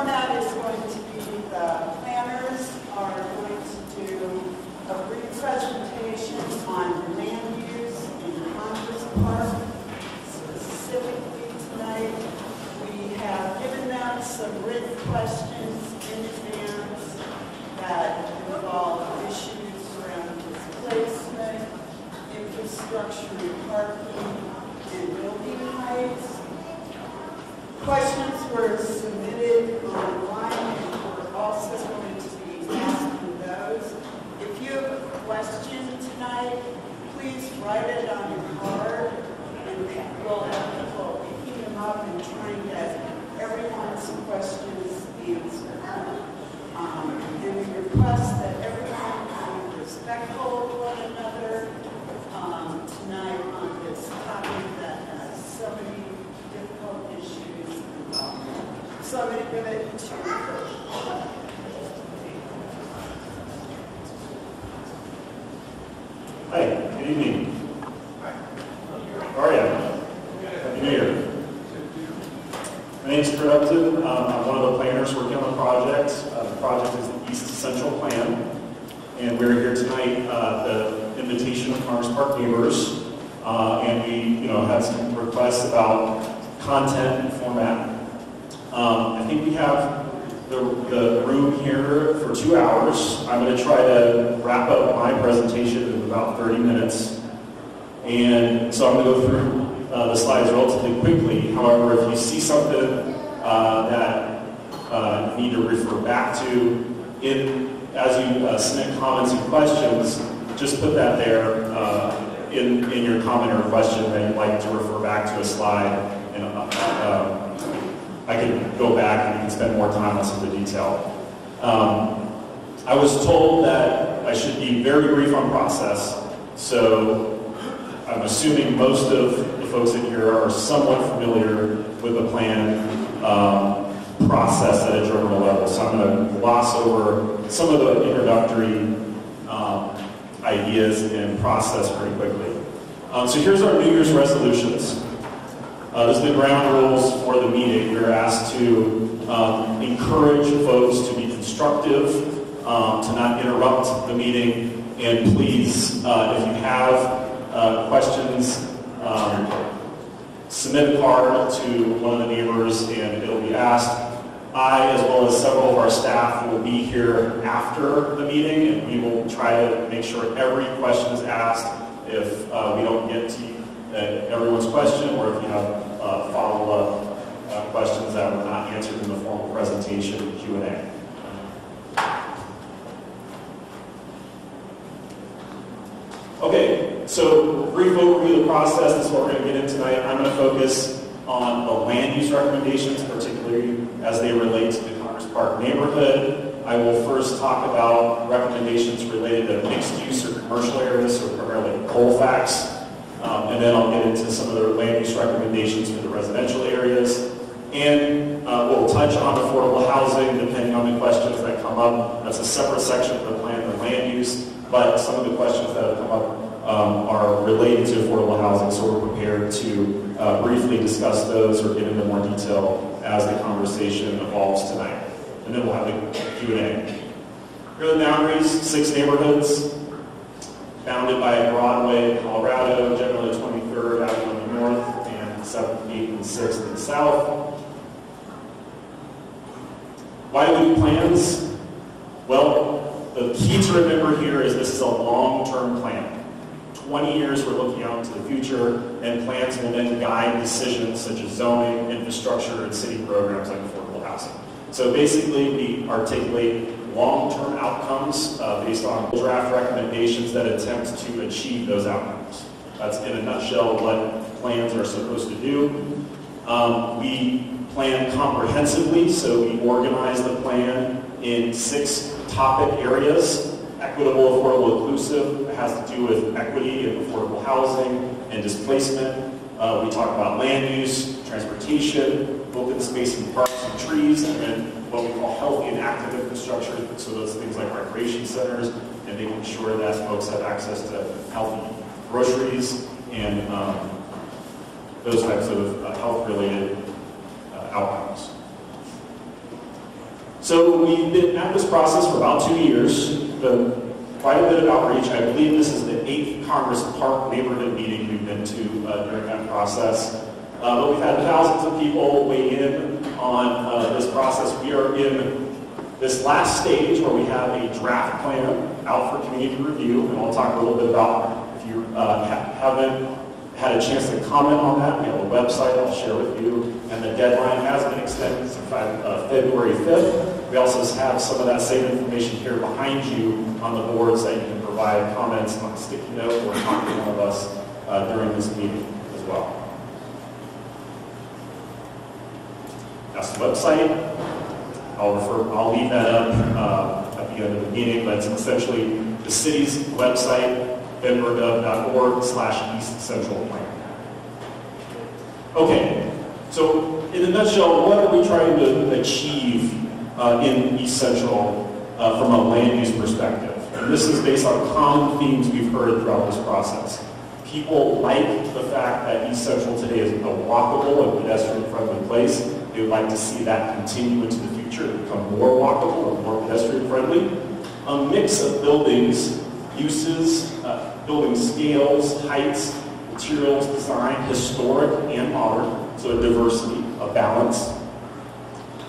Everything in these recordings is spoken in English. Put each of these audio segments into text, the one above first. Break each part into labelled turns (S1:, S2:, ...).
S1: format is going to be the planners are going to do a brief presentation on land use in Congress Park. Specifically tonight, we have given them some written questions in advance that involve issues around displacement, infrastructure and parking, and building heights. Questions were submitted online, and we're also going to be asking those. If you have a question tonight, please write it on your card, and we'll have people picking them up and trying to get everyone's questions answered. And we request that everyone be respectful of one another tonight on this topic that has so many difficult issues involved. So I'm going to give it to Curt.
S2: Hi, good evening. How are you? Happy New Year. My name is Curt Upton. I'm one of the planners working on the project. The project is the East Central Plan. And we're here tonight at the invitation of Congress Park neighbors. And we had some requests about content and format. I think we have the room here for 2 hours. I'm going to try to wrap up my presentation in about 30 minutes. And so I'm going to go through the slides relatively quickly. However, if you see something that you need to refer back to as you submit comments and questions, just put that there in your comment or question that you'd like to refer back to a slide, and I can go back and we can spend more time on some of the detail. I was told that I should be very brief on process, so I'm assuming most of the folks in here are somewhat familiar with the plan process at a general level. So I'm going to gloss over some of the introductory ideas and process pretty quickly. So here's our New Year's resolutions. These are the ground rules for the meeting. We're asked to encourage folks to be constructive, to not interrupt the meeting, and please, if you have questions, submit a card to one of the neighbors and it'll be asked. I, as well as several of our staff, will be here after the meeting, and we will try to make sure every question is asked. If we don't get to everyone's question, or if you have follow-up questions that were not answered in the formal presentation, Q&A. Okay, so brief overview of the process. This is what we're going to get in tonight. I'm going to focus on the land use recommendations, particularly as they relate to the Congress Park neighborhood. I will first talk about recommendations related to mixed use or commercial areas, so primarily Colfax. And then I'll get into some of the land use recommendations for the residential areas. And we'll touch on affordable housing depending on the questions that come up. That's a separate section of the plan for land use, but some of the questions that have come up are related to affordable housing, so we're prepared to briefly discuss those or get into more detail as the conversation evolves tonight. And then we'll have the Q&A. Here are the boundaries, 6 neighborhoods, bounded by Broadway in Colorado, generally 23rd Avenue in the north, and 7th, 8th, and 6th in the south. Why do we do plans? Well, the key to remember here is this is a long-term plan. 20 years we're looking out into the future, and plans will then guide decisions such as zoning, infrastructure, and city programs like affordable housing. So basically, we articulate long-term outcomes based on draft recommendations that attempt to achieve those outcomes. That's in a nutshell what plans are supposed to do. We plan comprehensively, so we organize the plan in 6 topic areas. Equitable, affordable, inclusive. It has to do with equity and affordable housing and displacement. We talk about land use, transportation, open space and parks and trees, and then what we call healthy and active infrastructure. So those things like recreation centers and making sure that folks have access to healthy groceries and those types of health-related outcomes. So we've been at this process for about 2 years, done quite a bit of outreach. I believe this is the 8th Congress Park neighborhood meeting we've been to during that process. But we've had thousands of people weigh in on this process. We are in this last stage where we have a draft plan out for community review, and I'll talk a little bit about if you haven't had a chance to comment on that. We have a website I'll share with you, and the deadline has been extended to February 5th. We also have some of that same information here behind you on the boards that you can provide comments on a sticky note or talk to one of us during this meeting as well. That's the website. I'll leave that up at the end of the meeting, but it's essentially the city's website, denvergov.org/East Central Plan. Okay, so in a nutshell, what are we trying to achieve in East Central from a land use perspective? And this is based on common themes we've heard throughout this process. People like the fact that East Central today is a walkable and pedestrian-friendly place. They would like to see that continue into the future, to become more walkable and more pedestrian-friendly. A mix of buildings, uses, building scales, heights, materials, design, historic and modern, so a diversity, a balance.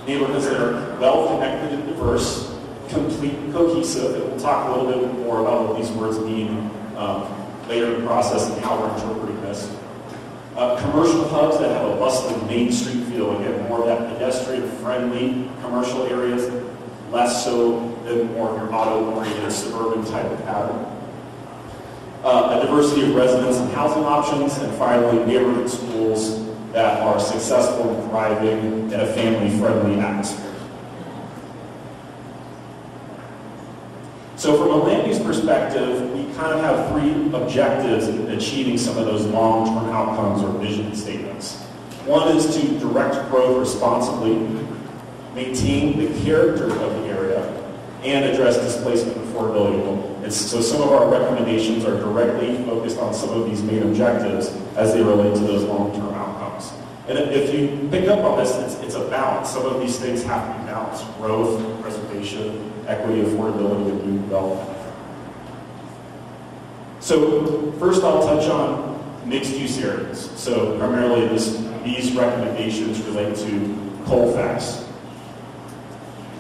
S2: Neighborhoods that are well-connected and diverse, complete and cohesive, and we'll talk a little bit more about what these words mean later in the process and how we're interpreting this. Commercial hubs that have a bustling Main Street feel, again, more of that pedestrian-friendly commercial areas, less so than more of your auto-oriented suburban type of pattern. A diversity of residents and housing options, and finally, neighborhood schools that are successful and thriving in a family-friendly atmosphere. So from a land use perspective, we kind of have 3 objectives in achieving some of those long-term outcomes or vision statements. One is to direct growth responsibly, maintain the character of the area, and address displacement and affordability. And so some of our recommendations are directly focused on some of these main objectives as they relate to those long-term outcomes. And if you pick up on this, it's a balance. Some of these things have to be balanced: growth, preservation, equity, affordability, and new development. So first I'll touch on mixed-use areas. So primarily these recommendations relate to Colfax.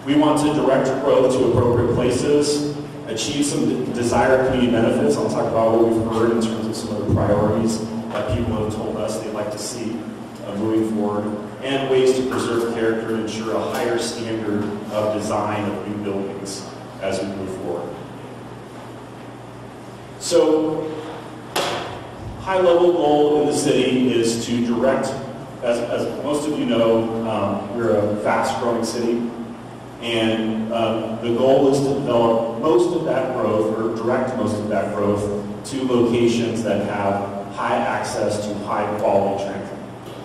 S2: We want to direct growth to appropriate places, achieve some desired community benefits. I'll talk about what we've heard in terms of some of the priorities that people have told us they'd like to see moving forward, and ways to preserve character and ensure a higher standard of design of new buildings as we move forward. So, high-level goal in the city is to direct, as most of you know, we're a fast-growing city, and the goal is to develop most of that growth, or direct most of that growth, to locations that have high access to high-quality transit.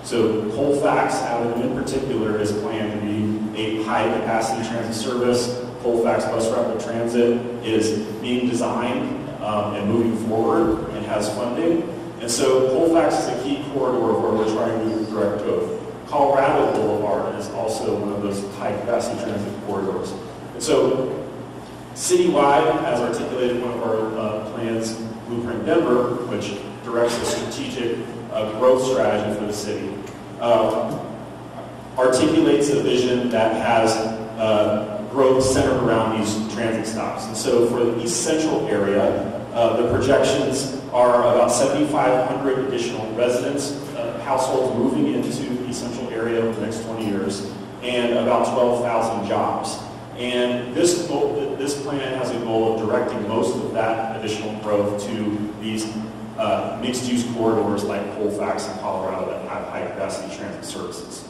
S2: So Colfax Avenue in particular is planned to be a high-capacity transit service. Colfax Bus Rapid Transit is being designed and moving forward and has funding. And so Colfax is a key corridor where we're trying to direct growth. Colorado Boulevard is also one of those high-capacity transit corridors. And so citywide, as articulated in one of our plans, Blueprint Denver, which directs a strategic growth strategy for the city, articulates a vision that has growth centered around these transit stops. And so for the East Central area, the projections are about 7,500 additional residents, households moving into the East Central area over the next 20 years, and about 12,000 jobs. And this plan has a goal of directing most of that additional growth to these mixed-use corridors like Colfax and Colorado that have high-capacity transit services.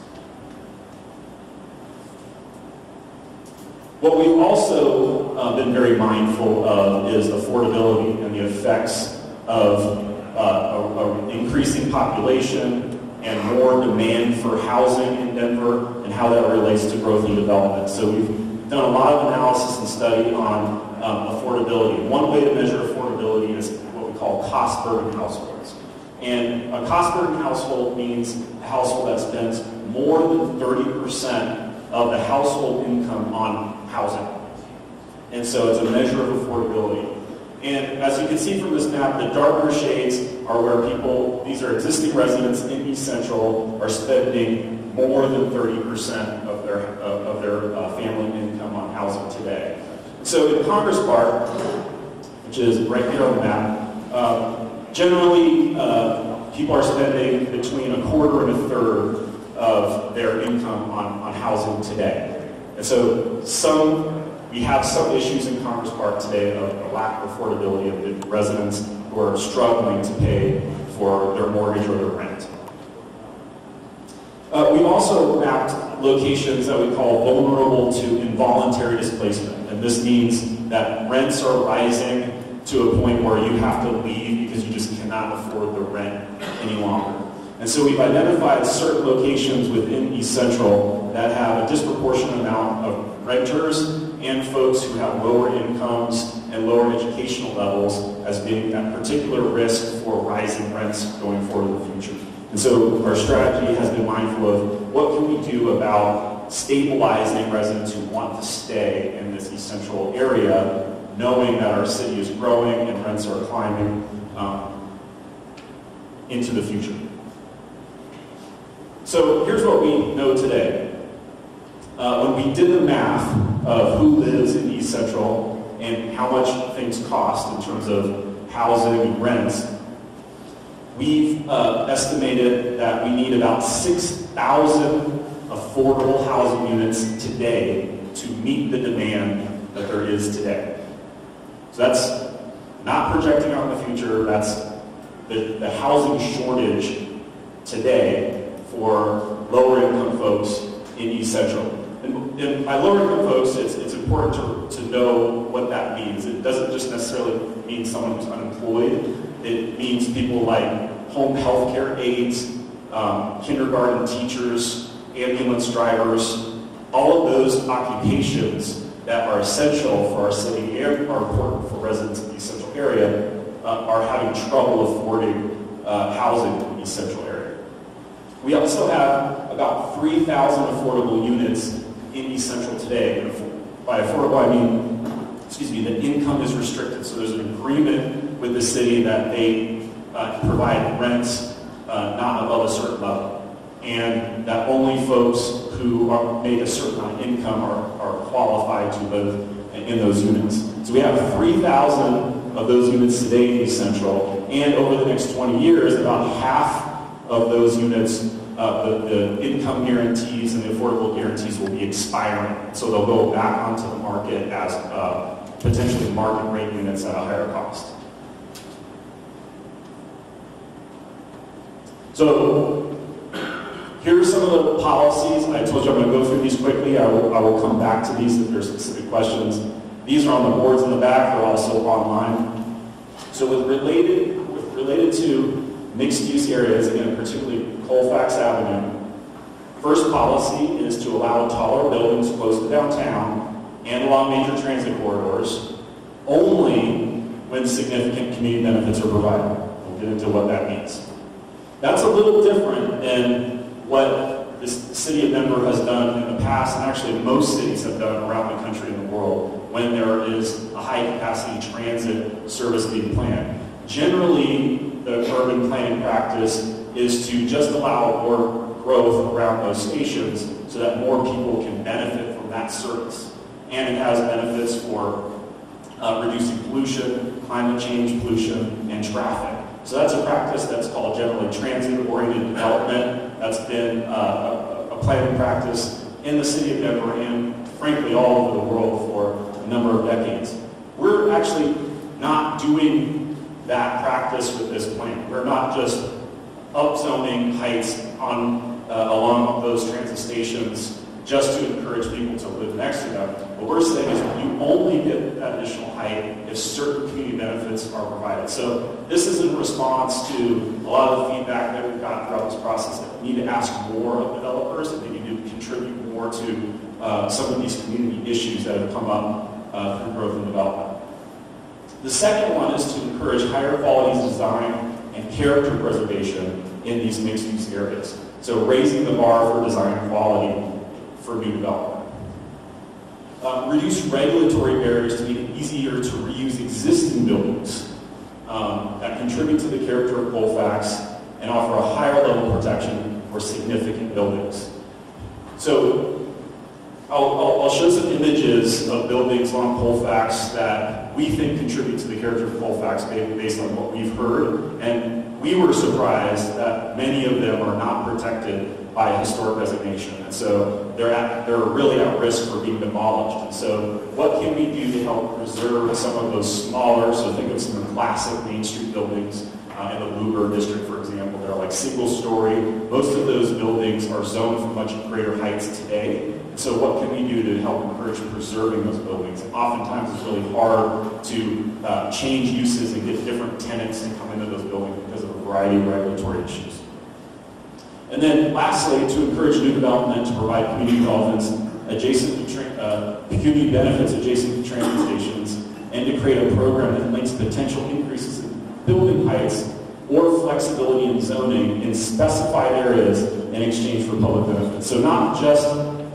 S2: What we've also been very mindful of is affordability and the effects of an increasing population and more demand for housing in Denver and how that relates to growth and development. So we've done a lot of analysis and study on affordability. One way to measure affordability is what we call cost burden households. And a cost burden household means a household that spends more than 30% of the household income on housing. And so it's a measure of affordability. And as you can see from this map, the darker shades are where people, these are existing residents in East Central, are spending more than 30% of their family income on housing today. So in Congress Park, which is right here on the map, generally people are spending between a quarter and a third of their income on housing today. And so we have some issues in Congress Park today of a lack of affordability of the residents who are struggling to pay for their mortgage or their rent. We've also mapped locations that we call vulnerable to involuntary displacement. And this means that rents are rising to a point where you have to leave because you just cannot afford the rent any longer. And so we've identified certain locations within East Central that have a disproportionate amount of renters and folks who have lower incomes and lower educational levels as being at particular risk for rising rents going forward in the future. And so our strategy has been mindful of what can we do about stabilizing residents who want to stay in this East Central area, knowing that our city is growing and rents are climbing into the future. So here's what we know today. When we did the math of who lives in East Central and how much things cost in terms of housing and rents, we've estimated that we need about 6,000 affordable housing units today to meet the demand that there is today. So that's not projecting out in the future, that's the housing shortage today for lower income folks in East Central. And by lower income folks, it's important to know what that means. It doesn't just necessarily mean someone who's unemployed. It means people like home health care aides, kindergarten teachers, ambulance drivers, all of those occupations that are essential for our city and are important for residents in the East Central area are having trouble affording housing in the East Central area. We also have about 3,000 affordable units in East Central today. And by affordable, I mean, the income is restricted. So there's an agreement with the city that they provide rents not above a certain level. And that only folks who are made a certain amount of income are qualified to live in those units. So we have 3,000 of those units today in East Central, and over the next 20 years, about half of those units, the income guarantees and the affordable guarantees will be expiring. So they'll go back onto the market as potentially market rate units at a higher cost. So here are some of the policies. I told you I'm going to go through these quickly. I will come back to these if there's specific questions. These are on the boards in the back. They're also online. So related to mixed-use areas, again, particularly Colfax Avenue, first policy is to allow taller buildings close to downtown and along major transit corridors only when significant community benefits are provided. We'll get into what that means. That's a little different than what the city of Denver has done in the past, and actually most cities have done around the country and the world when there is a high-capacity transit service being planned. Generally, the urban planning practice is to just allow more growth around those stations so that more people can benefit from that service. And it has benefits for reducing pollution, climate change pollution, and traffic. So that's a practice that's called generally transit-oriented development. That's been a planning practice in the city of Denver and frankly all over the world for a number of decades. We're actually not doing that practice with this plan. We're not just upzoning heights along those transit stations just to encourage people to live next to them. What we're saying is you only get that additional height if certain community benefits are provided. So this is in response to a lot of the feedback that we've gotten throughout this process that we need to ask more of developers and they need to contribute more to some of these community issues that have come up through growth and development. The second one is to encourage higher quality design and character preservation in these mixed-use areas. So raising the bar for design quality for new development. Reduce regulatory barriers to make it easier to reuse existing buildings that contribute to the character of Colfax and offer a higher level of protection for significant buildings. So I'll show some images of buildings along Colfax that we think contribute to the character of Colfax based on what we've heard. And we were surprised that many of them are not protected by historic designation. And so they're really at risk for being demolished. And so what can we do to help preserve some of those smaller, so think of some of the classic Main Street buildings in the Bluebird District, for example. They're like single story. Most of those buildings are zoned for much greater heights today. So what can we do to help encourage preserving those buildings? Oftentimes it's really hard to change uses and get different tenants to come into those buildings because of a variety of regulatory issues. And then lastly, to encourage new development to provide community benefits adjacent to transit stations, and to create a program that links potential increases in building heights or flexibility in zoning in specified areas in exchange for public benefits. So not just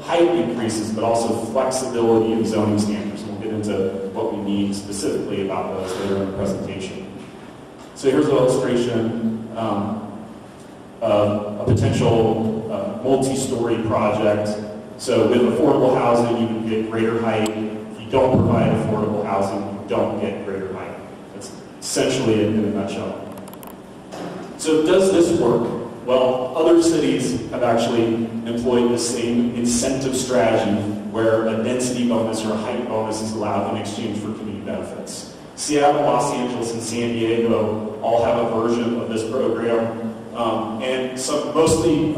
S2: height increases, but also flexibility in zoning standards. And we'll get into what we mean specifically about those later in the presentation. So here's an illustration of a potential multi-story project. So with affordable housing, you can get greater height. If you don't provide affordable housing, you don't get greater height. That's essentially it in a nutshell. So does this work? Well, other cities have actually employed the same incentive strategy where a density bonus or a height bonus is allowed in exchange for community benefits. Seattle, Los Angeles, and San Diego all have a version of this program. And so mostly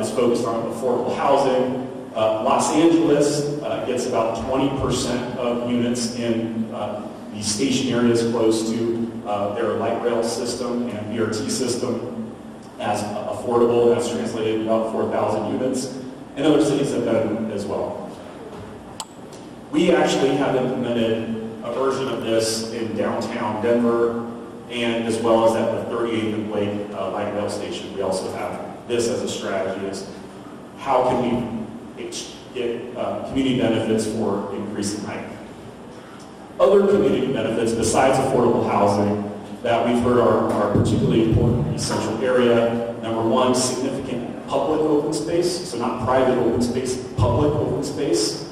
S2: is focused on affordable housing. Los Angeles gets about 20% of units in the station areas close to their light rail system and BRT system as affordable. That's translated to about 4,000 units. And other cities have done as well. We actually have implemented a version of this in downtown Denver, and as well as at the 38th and Blake light rail station. We also have this as a strategy: is how can we get community benefits for increasing height. Other community benefits besides affordable housing that we've heard are particularly important in the central area. Number one, significant public open space, so not private open space, public open space.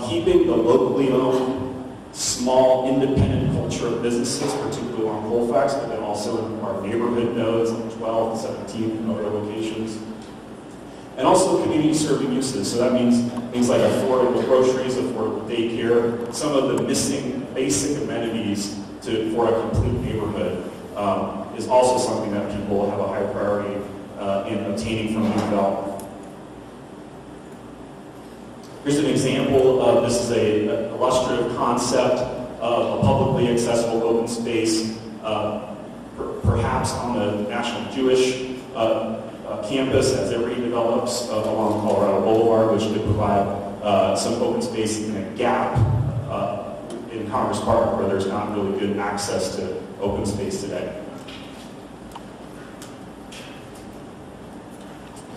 S2: Keeping the locally owned, small, independent culture of businesses, particularly along Colfax, but then also in our neighborhood nodes like 12th, 17th, and other locations. And also community serving uses. So that means things like affordable groceries, affordable daycare, some of the missing basic amenities for a complete neighborhood is also something that people have a high priority in obtaining from new development. Here's an example of, this is an illustrative concept of a publicly accessible open space, perhaps on the National Jewish campus as it redevelops along Colorado Boulevard, which could provide some open space in a gap in Congress Park where there's not really good access to open space today.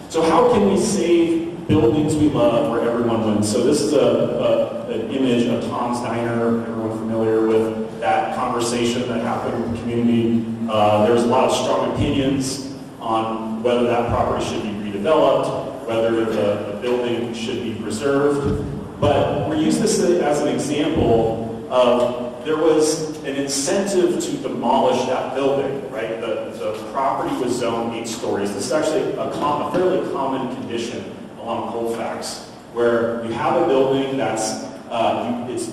S2: So how can we save buildings we love where everyone wins? So this is an image of Tom's Diner. Everyone familiar with that conversation that happened in the community? There's a lot of strong opinions on whether that property should be redeveloped, whether the building should be preserved. But we use this as an example of there was an incentive to demolish that building, right? The property was zoned 8 stories. This is actually a fairly common condition along Colfax, where you have a building that's it's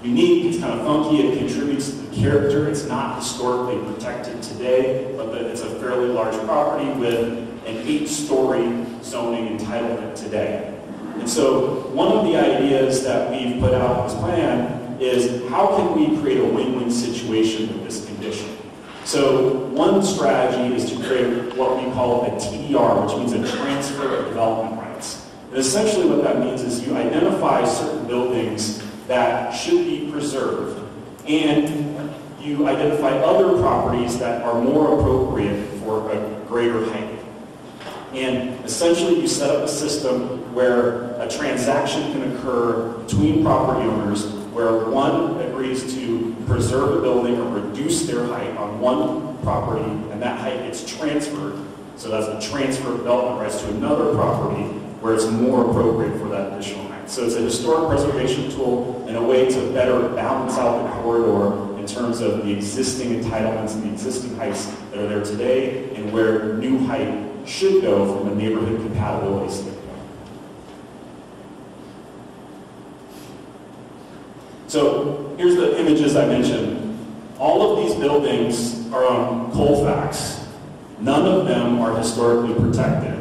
S2: unique, it's kind of funky, it contributes to the character. It's not historically protected today, but it's a fairly large property with an 8-story zoning entitlement today. And so one of the ideas that we've put out in this plan is how can we create a win-win situation with this condition? So one strategy is to create what we call a TDR, which means a transfer of development rights. And essentially what that means is you identify certain buildings that should be preserved, and you identify other properties that are more appropriate for a greater height. And essentially you set up a system where a transaction can occur between property owners where one agrees to preserve a building or reduce their height on one property, and that height gets transferred. So that's a transfer of development rights to another property where it's more appropriate for that additional height. So it's a historic preservation tool and a way to better balance out the corridor in terms of the existing entitlements and the existing heights that are there today and where new height should go from a neighborhood compatibility standpoint. So here's the images I mentioned. All of these buildings are on Colfax. None of them are historically protected.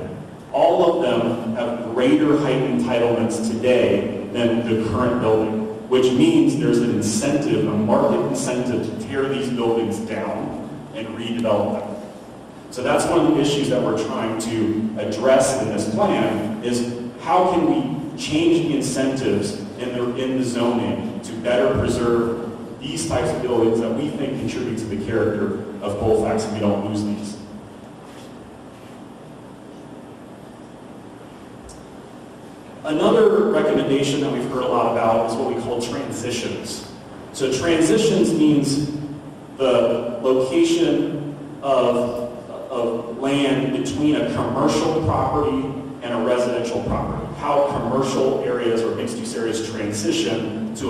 S2: All of them have greater height entitlements today than the current building, which means there's an incentive, a market incentive to tear these buildings down and redevelop them. So that's one of the issues that we're trying to address in this plan is how can we change the incentives in the zoning to better preserve these types of buildings that we think contribute to the character of Colfax and we don't lose these. Another recommendation that we've heard a lot about is what we call transitions. So transitions means the location of land between a commercial property and a residential property. How commercial areas or mixed-use areas transition to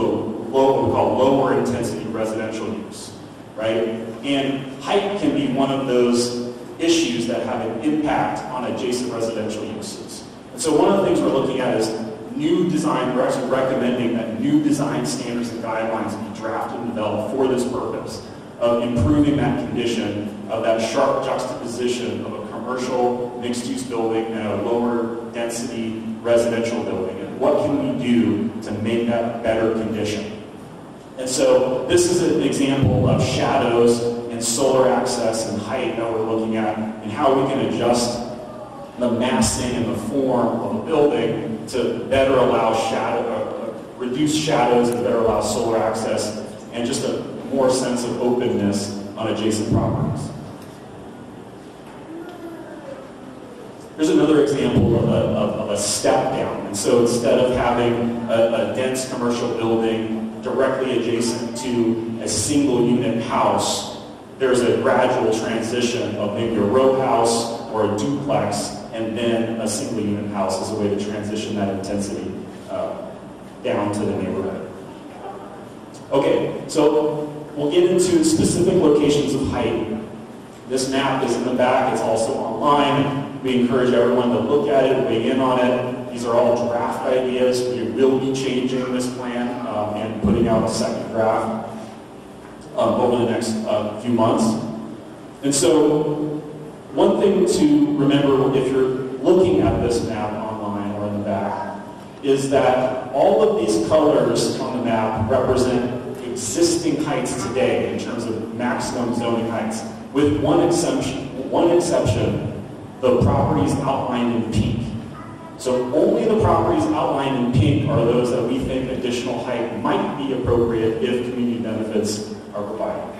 S2: what we call lower intensity residential use, right? And height can be one of those issues that have an impact on adjacent residential uses. And so one of the things we're looking at is new design. We're actually recommending that new design standards and guidelines be drafted and developed for this purpose of improving that condition of that sharp juxtaposition of a commercial mixed-use building and a lower density residential building. And what can we do to make that better condition? And so this is an example of shadows and solar access and height that we're looking at and how we can adjust the massing and the form of a building to better allow reduce shadows and better allow solar access and just a more sense of openness on adjacent properties. Here's another example of a step down. And so instead of having a dense commercial building directly adjacent to a single unit house, there's a gradual transition of maybe a row house or a duplex and then a single unit house as a way to transition that intensity down to the neighborhood. Okay, so we'll get into specific locations of height. This map is in the back, it's also online. We encourage everyone to look at it, weigh in on it. These are all draft ideas. We will be changing this plan and putting out a second draft over the next few months. And so one thing to remember if you're looking at this map online or in the back is that all of these colors on the map represent existing heights today in terms of maximum zoning heights, with one exception, the properties outlined in pink. So only the properties outlined in pink are those that we think additional height might be appropriate if community benefits are provided.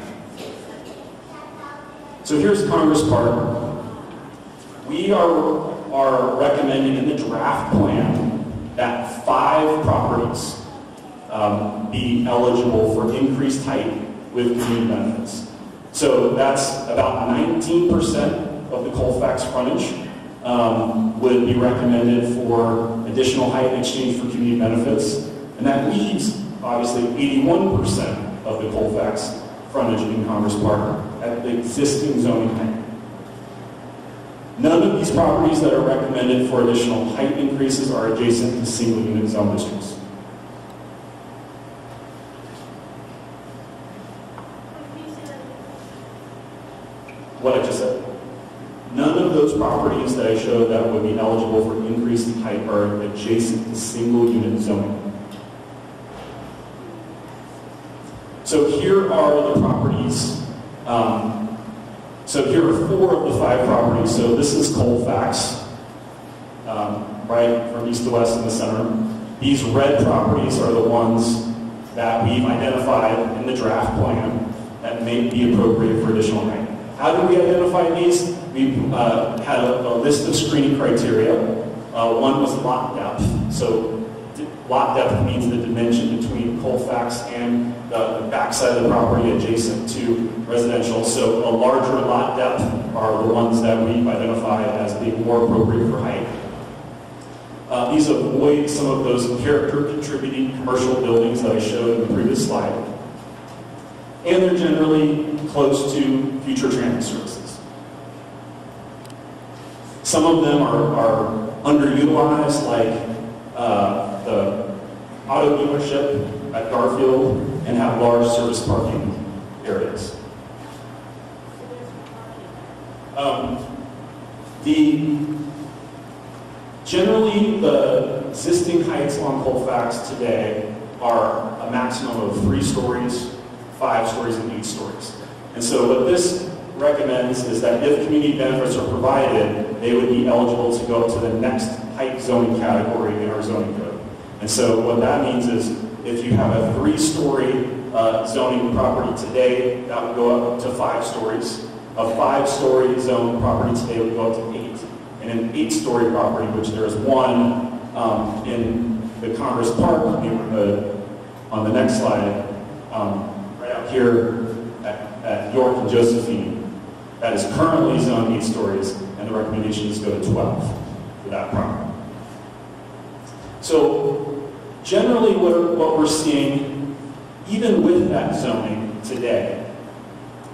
S2: So here's Congress Park. We are recommending in the draft plan that 5 properties be eligible for increased height with community benefits. So that's about 19% of the Colfax frontage would be recommended for additional height in exchange for community benefits. And that leaves, obviously, 81% of the Colfax frontage in Congress Park at the existing zoning height. None of these properties that are recommended for additional height increases are adjacent to single unit zone districts. What I just said. None of those properties that I showed that would be eligible for increase in height are adjacent to single unit zoning. So here are the properties. So here are 4 of the 5 properties. So this is Colfax, right from east to west in the center. These red properties are the ones that we've identified in the draft plan that may be appropriate for additional height. How do we identify these? We we had a list of screening criteria. One was lot depth. So lot depth means the dimension between Colfax and the backside of the property adjacent to residential. So a larger lot depth are the ones that we've identified as being more appropriate for height. These avoid some of those character-contributing commercial buildings that I showed in the previous slide. And they're generally close to future transit services. Some of them are underutilized, like the auto dealership at Garfield, and have large service parking areas. Generally, the existing heights on Colfax today are a maximum of 3 stories, 5 stories, and 8 stories. And so what this recommends is that if community benefits are provided, they would be eligible to go up to the next height zoning category in our zoning code. And so what that means is if you have a 3-story zoning property today, that would go up to 5 stories. A 5-story zone property today would go up to 8. And an 8-story property, which there is one in the Congress Park neighborhood on the next slide, right out here at York and Josephine, that is currently zoned 8 stories, and the recommendation is to go to 12 for that property. So generally what we're seeing, even with that zoning today,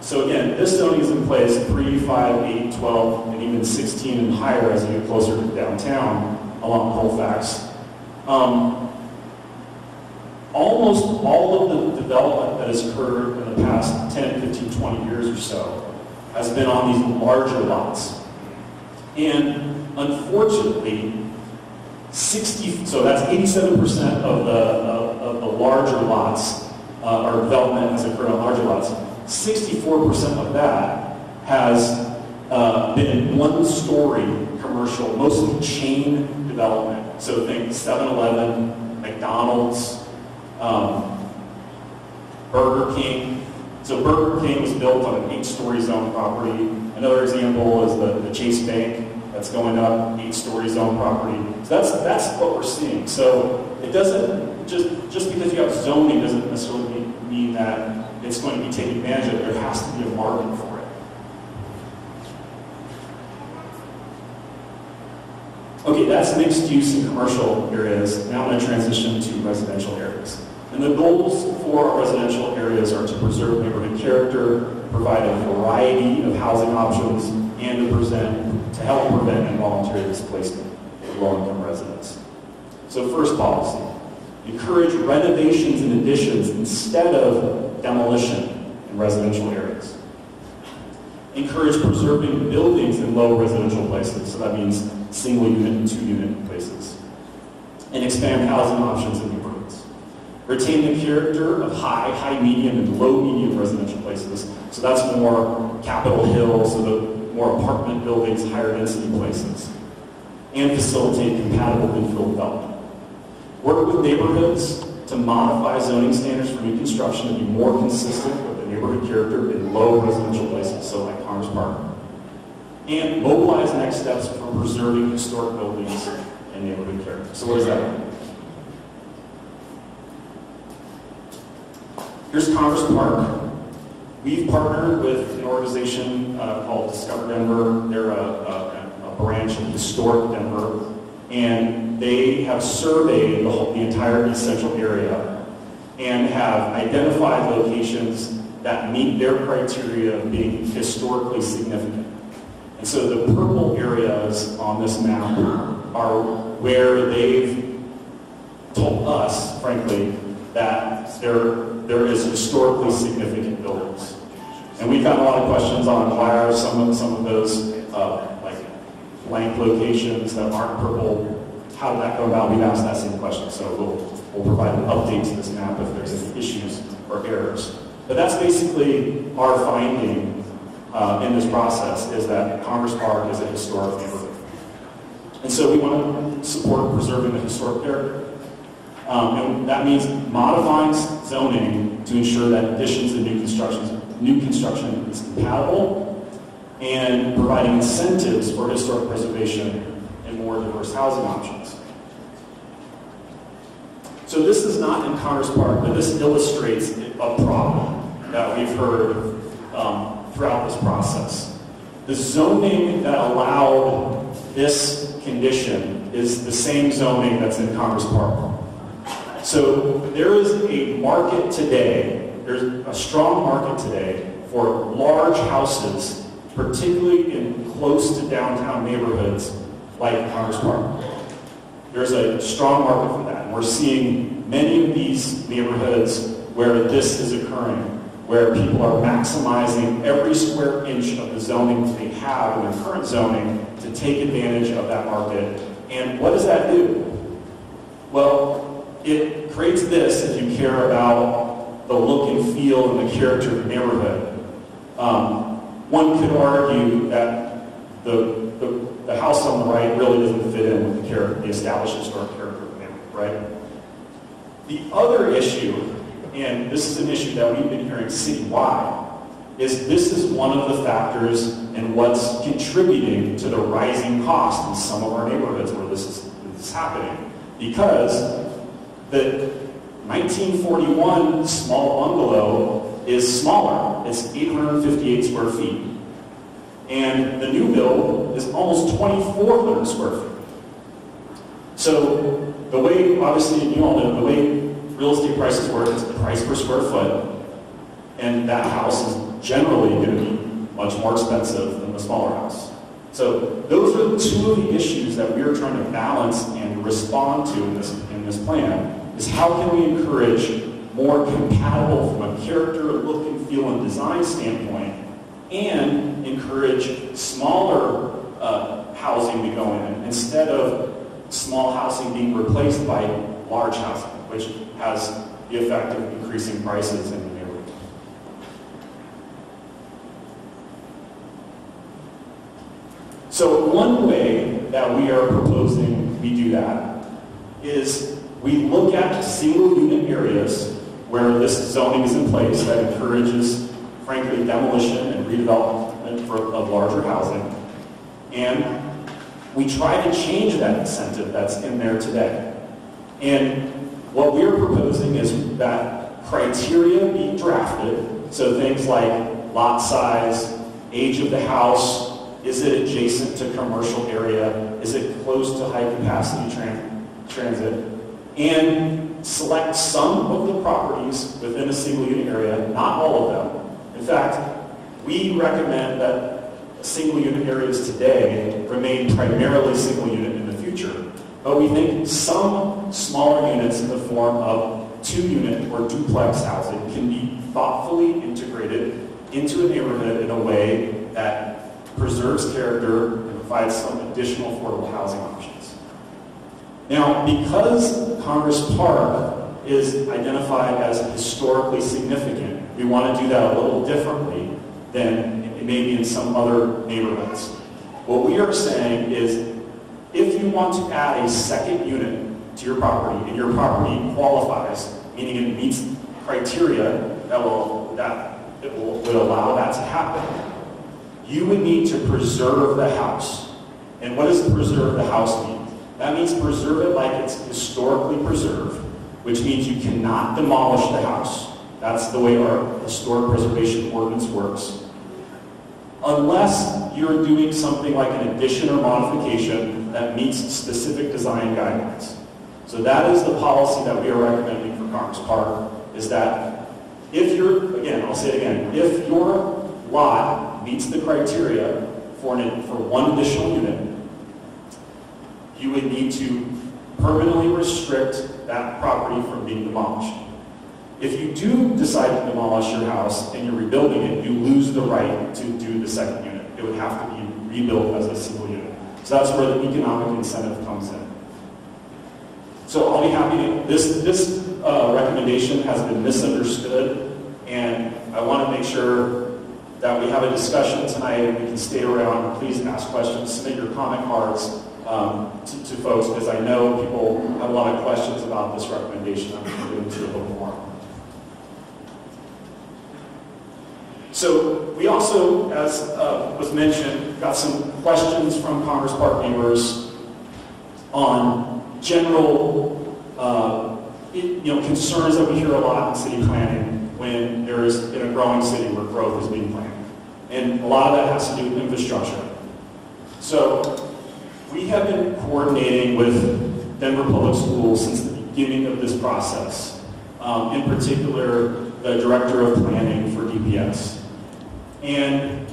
S2: so again, this zoning is in place 3, 5, 8, 12, and even 16 and higher as you get closer to downtown along Colfax. Almost all of the development that has occurred in the past 10, 15, 20 years or so has been on these larger lots. And unfortunately, so that's 87% of the larger lots, or development has occurred on larger lots. 64% of that has been in 1-story commercial, mostly chain development. So think 7-Eleven, McDonald's, Burger King. So Burger King was built on an 8-story zone property. Another example is the Chase Bank that's going up, 8-story zone property. So that's what we're seeing. So it doesn't, just because you have zoning doesn't necessarily mean that it's going to be taken advantage of. There has to be a market for it. Okay, that's mixed use in commercial areas. Now I'm going to transition to residential areas. And the goals for our residential areas are to preserve neighborhood character, provide a variety of housing options, and to help prevent involuntary displacement of low-income residents. So first policy, encourage renovations and additions instead of demolition in residential areas. Encourage preserving buildings in low residential places, so that means single unit and 2-unit places. And expand housing options in neighborhoods. Retain the character of high, medium, and low medium residential places, so that's more Capitol Hill, so the more apartment buildings, higher density places. And facilitate compatible infill development. Work with neighborhoods to modify zoning standards for new construction to be more consistent with the neighborhood character in low residential places, so like Congress Park. And mobilize next steps for preserving historic buildings and neighborhood character. So what does that mean? Here's Congress Park. We've partnered with an organization called Discover Denver. They're a branch of Historic Denver. And they have surveyed the entire East Central area and have identified locations that meet their criteria of being historically significant. And so the purple areas on this map are where they've told us, frankly, that there is historically significant buildings. And we've gotten a lot of questions on why are some of those like blank locations that aren't purple. How did that go about? We've asked that same question, so we'll provide an update to this map if there's any issues or errors. But that's basically our finding in this process, is that Congress Park is a historic neighborhood. And so we want to support preserving the historic character. And that means modifying zoning to ensure that additions and new construction is compatible, and providing incentives for historic preservation and more diverse housing options. So this is not in Congress Park, but this illustrates a problem that we've heard throughout this process. The zoning that allowed this condition is the same zoning that's in Congress Park. So there is a market today, there's a strong market today for large houses, particularly in close to downtown neighborhoods like Congress Park. There's a strong market for that. And we're seeing many of these neighborhoods where this is occurring, where people are maximizing every square inch of the zoning they have in their current zoning to take advantage of that market. And what does that do? Well, it creates this if you care about the look and feel and the character of the neighborhood. One could argue that the house on the right really doesn't fit in with the established historic character of the neighborhood, right? The other issue, and this is an issue that we've been hearing citywide, is this is one of the factors in what's contributing to the rising cost in some of our neighborhoods where this is happening. Because the 1941 small bungalow is smaller. It's 858 square feet. And the new build is almost 2,400 square feet. So the way, obviously, you all know, the way real estate prices work, it's the price per square foot. And that house is generally going to be much more expensive than the smaller house. So those are two of the issues that we are trying to balance and respond to in this plan, is how can we encourage more compatible from a character, look and feel, and design standpoint, and encourage smaller housing to go in instead of small housing being replaced by large housing, which has the effect of increasing prices in the neighborhood. So one way that we are proposing we do that is we look at single unit areas where this zoning is in place that encourages, frankly, demolition and redevelopment of larger housing. And we try to change that incentive that's in there today. And what we're proposing is that criteria be drafted, so things like lot size, age of the house, is it adjacent to commercial area, is it close to high capacity transit, and select some of the properties within a single unit area, not all of them. In fact, we recommend that single unit areas today remain primarily single unit in the future. But we think some smaller units in the form of 2-unit or duplex housing can be thoughtfully integrated into a neighborhood in a way that preserves character and provides some additional affordable housing options. Now, because Congress Park is identified as historically significant, we want to do that a little differently than it may be in some other neighborhoods. What we are saying is, if you want to add a second unit to your property, and your property qualifies, meaning it meets criteria that would allow that to happen, you would need to preserve the house. And what does preserve the house mean? That means preserve it like it's historically preserved, which means you cannot demolish the house. That's the way our historic preservation ordinance works. Unless you're doing something like an addition or modification that meets specific design guidelines. So that is the policy that we are recommending for Congress Park, is that if you're, again, I'll say it again, if your lot meets the criteria for one additional unit, you would need to permanently restrict that property from being demolished. If you do decide to demolish your house and you're rebuilding it, you lose the right to do the second unit. It would have to be rebuilt as a single unit. So that's where the economic incentive comes in. So I'll be happy to, this recommendation has been misunderstood, and I want to make sure that we have a discussion tonight and we can stay around. Please ask questions, submit your comment cards to folks, because I know people have a lot of questions about this recommendation. I'm going to go into a little more. So we also, as was mentioned, got some questions from Congress Park neighbors on general concerns that we hear a lot in city planning when there is in a growing city where growth is being planned. And a lot of that has to do with infrastructure. So we have been coordinating with Denver Public Schools since the beginning of this process. In particular, the Director of Planning for DPS. And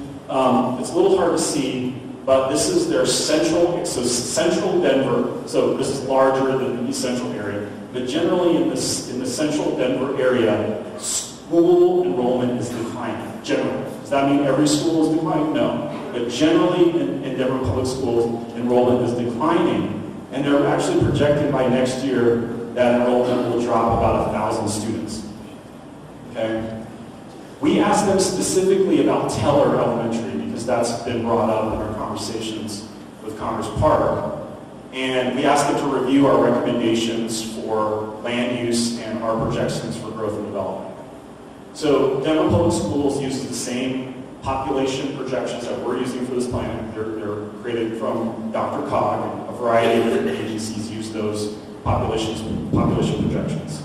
S2: it's a little hard to see, but this is their central Denver, so this is larger than the East Central area, but generally in the central Denver area, school enrollment is declining, generally. Does that mean every school is declining? No. But generally in Denver Public Schools, enrollment is declining, and they're actually projecting by next year that enrollment will drop about 1,000 students. Okay? We asked them specifically about Teller Elementary because that's been brought up in our conversations with Congress Park. And we asked them to review our recommendations for land use and our projections for growth and development. So Denver Public Schools uses the same population projections that we're using for this plan. They're created from Dr. Cog, and a variety of different agencies use those population projections.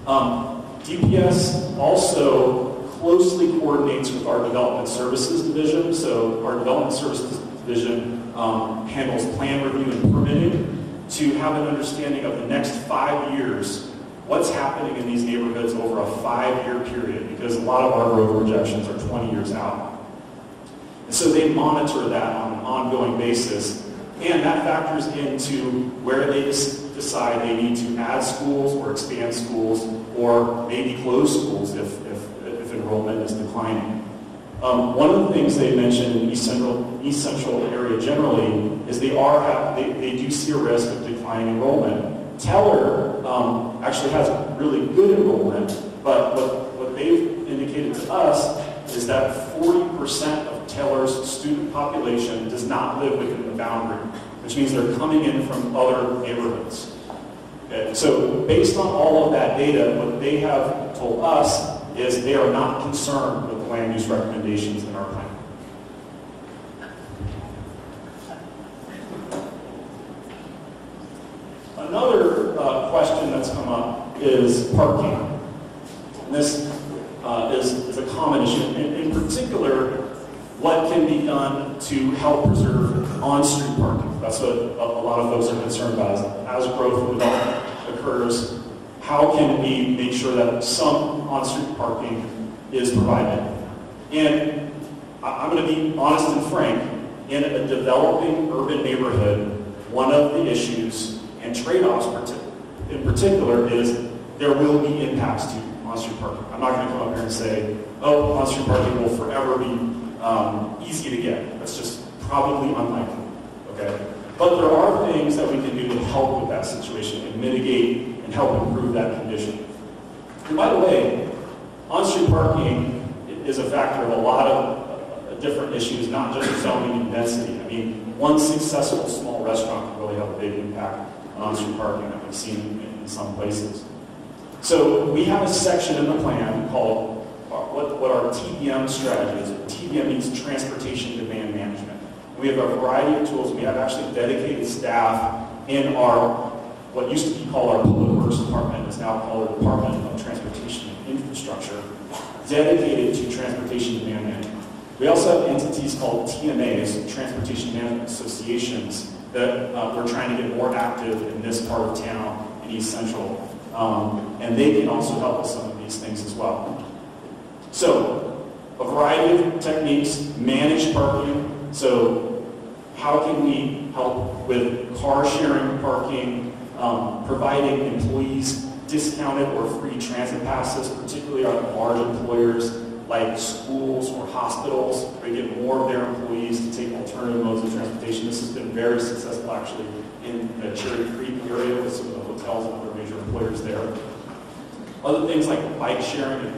S2: DPS also closely coordinates with our Development Services Division. So our Development Services Division handles plan review and permitting to have an understanding of the next 5 years, what's happening in these neighborhoods over a 5-year period, because a lot of our growth projections are 20 years out. And so they monitor that on an ongoing basis, and that factors into where they decide they need to add schools or expand schools or maybe close schools if enrollment is declining. One of the things they mentioned in the East Central area generally is they do see a risk of declining enrollment. Teller actually has really good enrollment, but what they've indicated to us is that 40% of Teller's student population does not live within the boundary, which means they're coming in from other neighborhoods. Okay? So based on all of that data, what they have told us is they are not concerned with the land use recommendations in our plan. Another question that's come up is parking. And this is a common issue. In particular, what can be done to help preserve on-street parking? That's what a lot of folks are concerned about. As growth and development occurs, how can we make sure that some on-street parking is provided? And I'm going to be honest and frank, in a developing urban neighborhood, one of the issues and trade-offs in particular is there will be impacts to on-street parking. I'm not going to come up here and say, oh, on-street parking will forever be easy to get. That's just probably unlikely, okay? But there are things that we can do to help with that situation and mitigate and help improve that condition. And by the way, on-street parking is a factor of a lot of different issues, not just zoning and density. I mean, one successful small restaurant can really have a big impact on on-street parking that we've seen in some places. So we have a section in the plan called what our TDM strategy is. TDM means Transportation Demand Management. We have a variety of tools. We have actually dedicated staff in our, what used to be called our Public Works Department, is now called the Department of Transportation and Infrastructure, dedicated to transportation demand management. We also have entities called TMAs, Transportation Management Associations, that we're trying to get more active in this part of town, in East Central. And they can also help with some of these things as well. So, a variety of techniques, managed parking. So, how can we help with car sharing parking, providing employees discounted or free transit passes, particularly on large employers like schools or hospitals, where they get more of their employees to take alternative modes of transportation. This has been very successful actually in the Cherry Creek area with some of the hotels and other major employers there. Other things like bike sharing and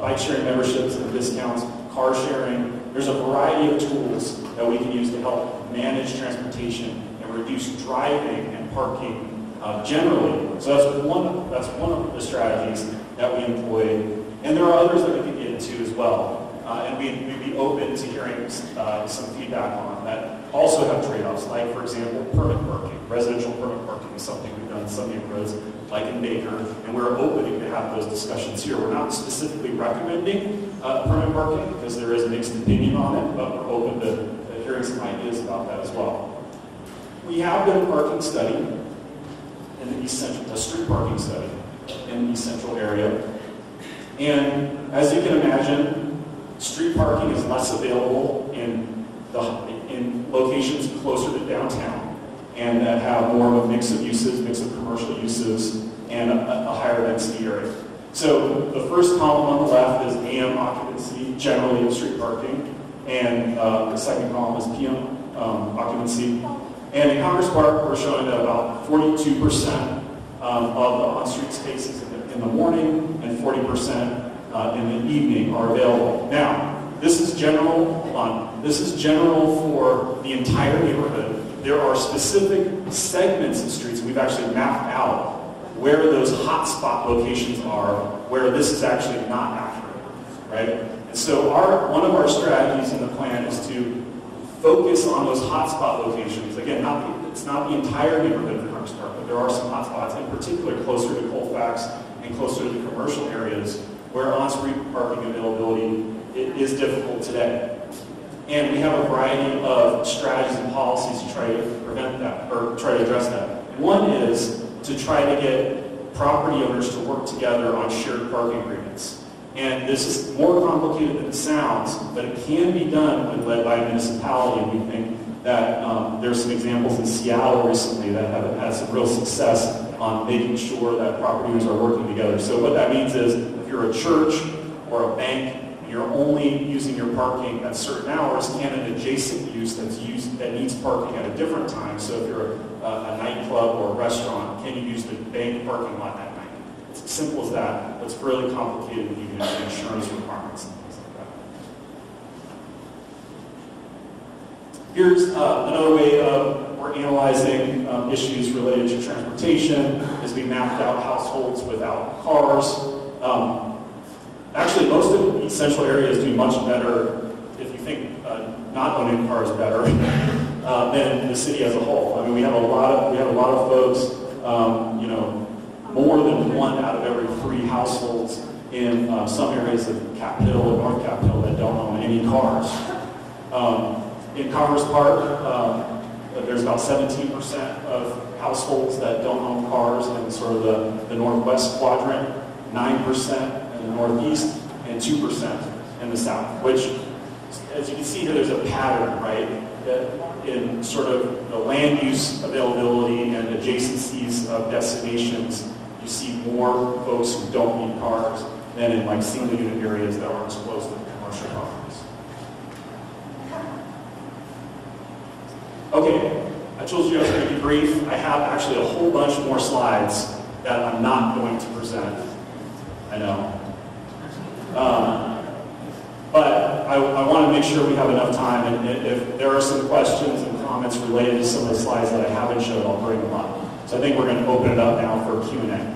S2: bike sharing memberships and discounts, car sharing. There's a variety of tools that we can use to help manage transportation and reduce driving and parking generally. So that's one of the strategies that we employ. And there are others that we can get into as well. And we'd be open to hearing some feedback on that also have trade-offs, like, for example, permit parking. Residential permit parking is something we've done in some neighborhoods, like in Baker, and we're open to have those discussions here. We're not specifically recommending permit parking because there is a mixed opinion on it, but we're open to hearing some ideas about that as well. We have done a parking study in the East Central, a street parking study in the East Central area. And as you can imagine, street parking is less available in locations closer to downtown and that have more of a mix of uses, mix of commercial uses, and a higher density area. So the first column on the left is AM occupancy, generally of street parking, and the second column is PM occupancy. And in Congress Park, we're showing that about 42% of the on-street spaces in the morning and 40% in the evening are available. Now, this is general. Hold on. This is general for the entire neighborhood. There are specific segments of streets we've actually mapped out where those hotspot locations are, where this is actually not accurate, right? And so one of our strategies in the plan is to focus on those hotspot locations. Again, it's not the entire neighborhood of Congress Park, but there are some hotspots, in particular closer to Colfax and closer to the commercial areas where on-street parking availability is difficult today. And we have a variety of strategies and policies to try to prevent that, or try to address that. One is to try to get property owners to work together on shared parking agreements. And this is more complicated than it sounds, but it can be done when led by a municipality. And we think that there's some examples in Seattle recently that have had some real success on making sure that property owners are working together. So what that means is if you're a church or a bank, you're only using your parking at certain hours, can an adjacent use that needs parking at a different time, so if you're a nightclub or a restaurant, can you use the bank parking lot at night? It's as simple as that. It's really complicated when you get into insurance requirements and things like that. Here's another way of we're analyzing issues related to transportation as we mapped out households without cars. Actually, most of the central areas do much better, if you think not owning cars better, than the city as a whole. I mean, we have a lot of folks, more than 1 out of every 3 households in some areas of Capitol or North Capitol that don't own any cars. In Congress Park, there's about 17% of households that don't own cars in sort of the northwest quadrant, 9% in the northeast, and 2% in the south, which, as you can see here, there's a pattern, right? In sort of the land use availability and adjacencies of destinations, you see more folks who don't need cars than in like single unit areas that aren't as close to the commercial properties. Okay, I told you I was going to be brief. I have actually a whole bunch more slides that I'm not going to present. I know. But I want to make sure we have enough time, and if there are some questions and comments related to some of the slides that I haven't showed, I'll bring them up. So I think we're going to open it up now for Q&A.